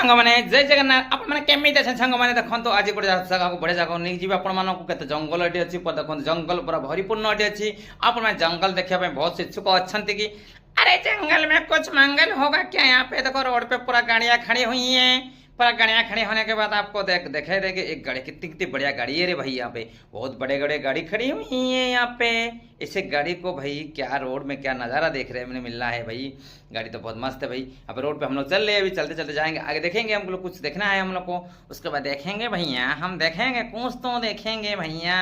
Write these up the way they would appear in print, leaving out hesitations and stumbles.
ସାଙ୍ଗମାନେ ଜୟ ଜଗନ୍ନାଥ ଆପଣମାନେ କେମିତି ଅଛନ୍ତି ସାଙ୍ଗମାନେ ଦେଖନ୍ତୁ ଆଜି ଗୋଟେ ଜାଗାକୁ ବଢ଼ିଆ ଜାଗାକୁ ନେଇକି ଯିବି ଆପଣମାନଙ୍କୁ କେତେ ଜଙ୍ଗଲ ଏଠି ଅଛି ଦେଖନ୍ତୁ ଜଙ୍ଗଲ ପୁରା ଭରିପୂର୍ଣ୍ଣ ଏଠି ଅଛି ଆପଣମାନେ ଜଙ୍ଗଲ ଦେଖିବା ପାଇଁ ବହୁତ ଇଚ୍ଛୁକ ଅଛନ୍ତି କି अरे जंगल में कुछ मंगल होगा क्या यहाँ पे देखो रोड पे पूरा गाड़ियाँ खड़ी हुई हैं पूरा गाड़ियाँ खड़ी होने के बाद आपको दिखाई देगी एक गाड़ी कितनी कितनी बढ़िया गाड़ी है रे भाई यहाँ पे बहुत बड़े बड़े गाड़ी खड़ी हुई है यहाँ पे इसे गाड़ी को भाई क्या रोड में क्या नज़ारा देख रहे हैं मैंने मिल रहा है भाई गाड़ी तो बहुत मस्त है भाई अब रोड पे हम लोग चल रहे हैं अभी चलते चलते जाएंगे आगे देखेंगे हम लोग कुछ देखना है हम लोग को उसके बाद देखेंगे भैया हम देखेंगे कुछ तो देखेंगे भैया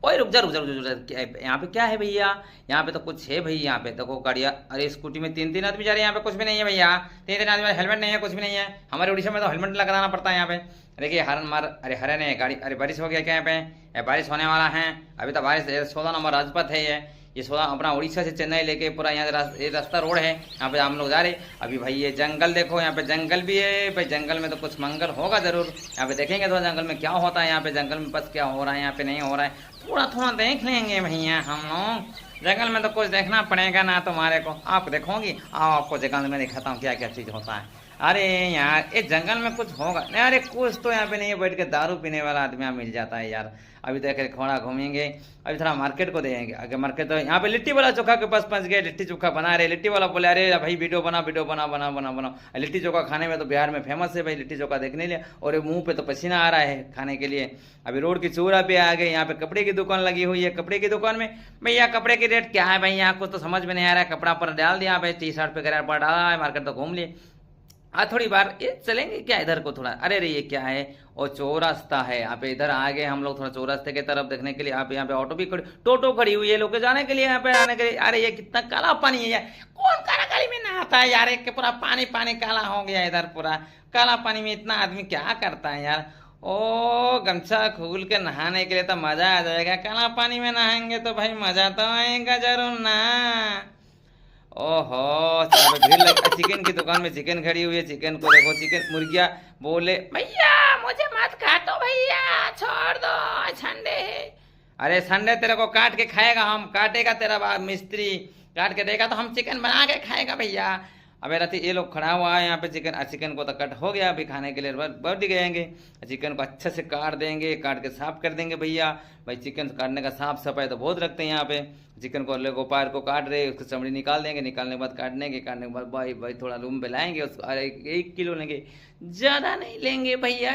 ओए रुक जा रुक जा रुक जा यहाँ पे क्या है भैया यहाँ पे तो कुछ है भैया यहाँ पे देखो गाड़ियाँ अरे स्कूटी में तीन तीन आदमी जा रहे हैं यहाँ पे कुछ भी नहीं है भैया तीन तीन आदमी हेलमेट नहीं है कुछ भी नहीं है हमारे उड़ीसा में तो हेलमेट लगाना पड़ता है यहाँ पे देखिए हरन मार अरे हरे नहीं गाड़ी अरे बारिश हो गया क्या यहाँ पे बारिश होने वाला है अभी तो बारिश 16 नंबर राजपथ है ये 16 अपना उड़ीसा से चेन्नई लेके पूरा यहाँ ये रास्ता रोड है यहाँ पे हम लोग जा रहे अभी भाई ये जंगल देखो यहाँ पे जंगल भी है भाई जंगल में तो कुछ मंगल होगा जरूर यहाँ पे देखेंगे तो जंगल में क्या होता है यहाँ पे जंगल में बस क्या हो रहा है यहाँ पे नहीं हो रहा है थोड़ा थोड़ा देख लेंगे भैया हम लोग जंगल में तो कुछ देखना पड़ेगा ना तुम्हारे को आप देखोगी आओ आपको जंगल में दिखाता हूँ क्या क्या चीज़ होता है अरे यार ये जंगल में कुछ होगा नहीं अरे कुछ तो यहाँ पे नहीं बैठ के दारू पीने वाला आदमी यहाँ मिल जाता है यार अभी देख रहे थोड़ा घूमेंगे अभी थोड़ा मार्केट को देंगे आगे मार्केट तो यहाँ पे लिट्टी वाला चोखा के पास पहुंच गए लिट्टी चोखा बना रहे लिट्टी वाला बोले अरे भाई वीडियो बना लिट्टी चोखा खाने में तो बिहार में फेमस है भाई लिट्टी चोखा देखने लिए और मुंह पे तो पसीना आ रहा है खाने के लिए अभी रोड की चूरा पे आ गए यहाँ पे कपड़े की दुकान लगी हुई है कपड़े की दुकान में भैया कपड़े की रेट क्या है भैया कुछ तो समझ में नहीं आ रहा है कपड़ा पर डाल दिया भाई टी शर्ट पे करार पर डाला है मार्केट तो घूम लिए थोड़ी बार ये चलेंगे क्या इधर को थोड़ा अरे ये क्या है और चौरास्ता है यहाँ पे इधर आगे हम लोग थोड़ा चौरास्ते की तरफ देखने के लिए आप यहाँ पे ऑटो भी खड़ी टोटो खड़ी हुई है लोग जाने के लिए यहाँ पे आने के लिए अरे ये कितना काला पानी है यार कौन काला काली में नहाता है यार एक पूरा पानी पानी काला हो गया इधर पूरा काला पानी में इतना आदमी क्या करता है यार ओ गमछा खोल के नहाने के लिए तो मजा आ जाएगा काला पानी में नहाएंगे तो भाई मजा तो आएगा जरूर ना ओहो भीड़ लग चिकन की दुकान में चिकन खड़ी हुई है चिकन को देखो चिकन मुर्गिया बोले भैया मुझे मत काटो भैया छोड़ दो संडे अरे संडे तेरे को काट के खाएगा हम काटेगा तेरा मिस्त्री काट के देगा तो हम चिकन बना के खाएगा भैया अबे राती ये लोग खड़ा हुआ है यहाँ पे चिकन को तो कट हो गया अभी खाने के लिए बढ़ गएंगे चिकन को अच्छे से काट देंगे काट के साफ कर देंगे भैया भाई चिकन काटने का साफ सफाई तो बहुत रखते हैं यहाँ पे चिकन को ले गोपार को काट रहे उसको चमड़ी निकाल देंगे निकालने के बाद काटने के बाद भाई थोड़ा रूम पे लाएंगे उसको 1 किलो लेंगे ज़्यादा नहीं लेंगे भैया